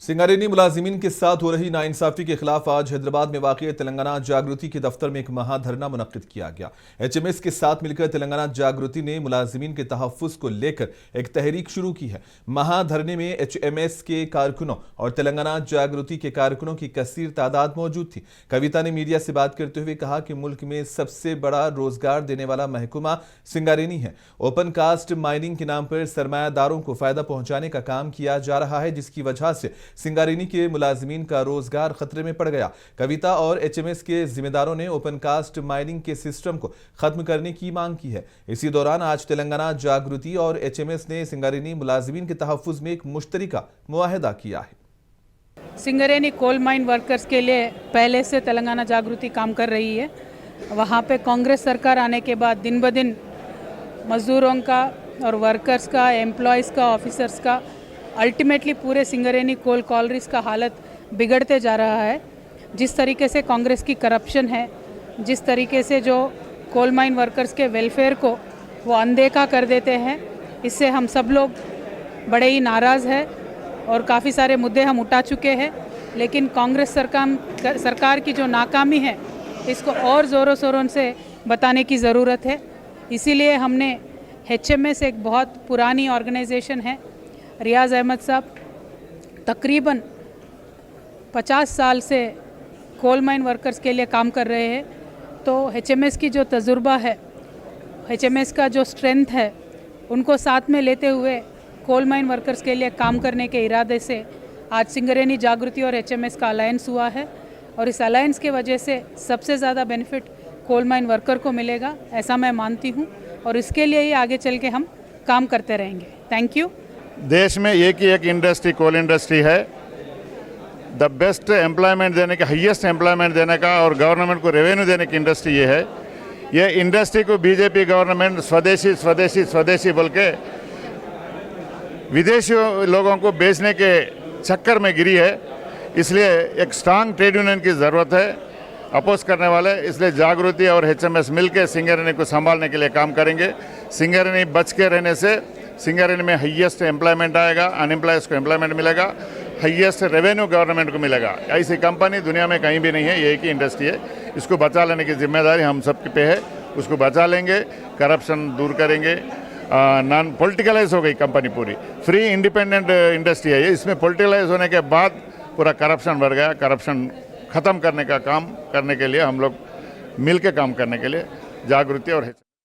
सिंगारेनी मुलाजिमीन के साथ हो रही नाइंसाफी के खिलाफ आज हैदराबाद में वाक़ तेलंगाना जागृति के दफ्तर में एक महाधरना मुनक्किद किया गया। एचएमएस के साथ मिलकर तेलंगाना जागृति ने मुलाजिमीन के तहफ़्फ़ुज़ को लेकर एक तहरीक शुरू की है। महाधरने में एचएमएस के कारकुनों और तेलंगाना जागृति के कारकुनों की कसीर तादाद मौजूद थी। कविता ने मीडिया से बात करते हुए कहा कि मुल्क में सबसे बड़ा रोजगार देने वाला महकमा सिंगारेनी है। ओपन कास्ट माइनिंग के नाम पर सरमायादारों को फायदा पहुंचाने का काम किया जा रहा है, जिसकी वजह से सिंगारेनी के मुलाजिमीन का रोजगार खतरे में पड़ गया। कविता और एचएमएस के जिम्मेदारों ने ओपन कास्ट माइनिंग के सिस्टम को खत्म करने की मांग की है। इसी दौरान आज तेलंगाना जागृति और एचएमएस ने सिंगारेनी मुलाजिमीन के तहफ़्फ़ुज़ में एक मुश्तरका मुआहदा किया है। सिंगारेनी कोल माइन वर्कर्स के लिए पहले से तेलंगाना जागृति काम कर रही है। वहाँ पे कांग्रेस सरकार आने के बाद दिन ब दिन मजदूरों का और वर्कर्स का, एम्प्लॉयज़ का, ऑफिसर्स का, अल्टीमेटली पूरे सिंगारेनी कोल कॉलरीज का हालत बिगड़ते जा रहा है। जिस तरीके से कांग्रेस की करप्शन है, जिस तरीके से जो कोल माइन वर्कर्स के वेलफेयर को वो अनदेखा कर देते हैं, इससे हम सब लोग बड़े ही नाराज़ हैं और काफ़ी सारे मुद्दे हम उठा चुके हैं। लेकिन कांग्रेस सरकार की जो नाकामी है, इसको और ज़ोरों शोरों से बताने की ज़रूरत है। इसीलिए हमने एचएमएस एक बहुत पुरानी ऑर्गेनाइजेशन है। रियाज़ अहमद साहब तकरीबन 50 साल से कोल माइन वर्कर्स के लिए काम कर रहे हैं। तो एचएमएस की जो तजुर्बा है, एचएमएस का जो स्ट्रेंथ है, उनको साथ में लेते हुए कोल माइन वर्कर्स के लिए काम करने के इरादे से आज सिंगारेनी जागृति और एचएमएस का अलायंस हुआ है। और इस अलायंस के वजह से सबसे ज़्यादा बेनिफिट कोल माइन वर्कर को मिलेगा, ऐसा मैं मानती हूँ। और इसके लिए ही आगे चल के हम काम करते रहेंगे। Thank you. देश में एक ही एक इंडस्ट्री कोल इंडस्ट्री है। द बेस्ट एम्प्लॉयमेंट देने का, हाईएस्ट एम्प्लॉयमेंट देने का और गवर्नमेंट को रेवेन्यू देने की इंडस्ट्री ये है। ये इंडस्ट्री को बीजेपी गवर्नमेंट स्वदेशी स्वदेशी स्वदेशी बोल के विदेशी लोगों को बेचने के चक्कर में गिरी है। इसलिए एक स्ट्रांग ट्रेड यूनियन की ज़रूरत है अपोज करने वाले। इसलिए जागृति और एचएमएस मिलकर सिंगारेनी को संभालने के लिए काम करेंगे। सिंगारेनी बच के रहने से सिंगारेनी में हाईएस्ट एम्प्लॉयमेंट आएगा, अनएम्प्लॉयज़ को एम्प्लॉयमेंट मिलेगा, हाईएस्ट रेवेन्यू गवर्नमेंट को मिलेगा। ऐसी कंपनी दुनिया में कहीं भी नहीं है, ये एक ही इंडस्ट्री है। इसको बचा लेने की जिम्मेदारी हम सब पे है। उसको बचा लेंगे, करप्शन दूर करेंगे। नॉन पॉलिटिकलाइज हो गई कंपनी, पूरी फ्री इंडिपेंडेंट इंडस्ट्री है ये। इसमें पॉलिटिकलाइज होने के बाद पूरा करप्शन बढ़ गया। करप्शन ख़त्म करने का काम करने के लिए हम लोग मिल के काम करने के लिए जागृति और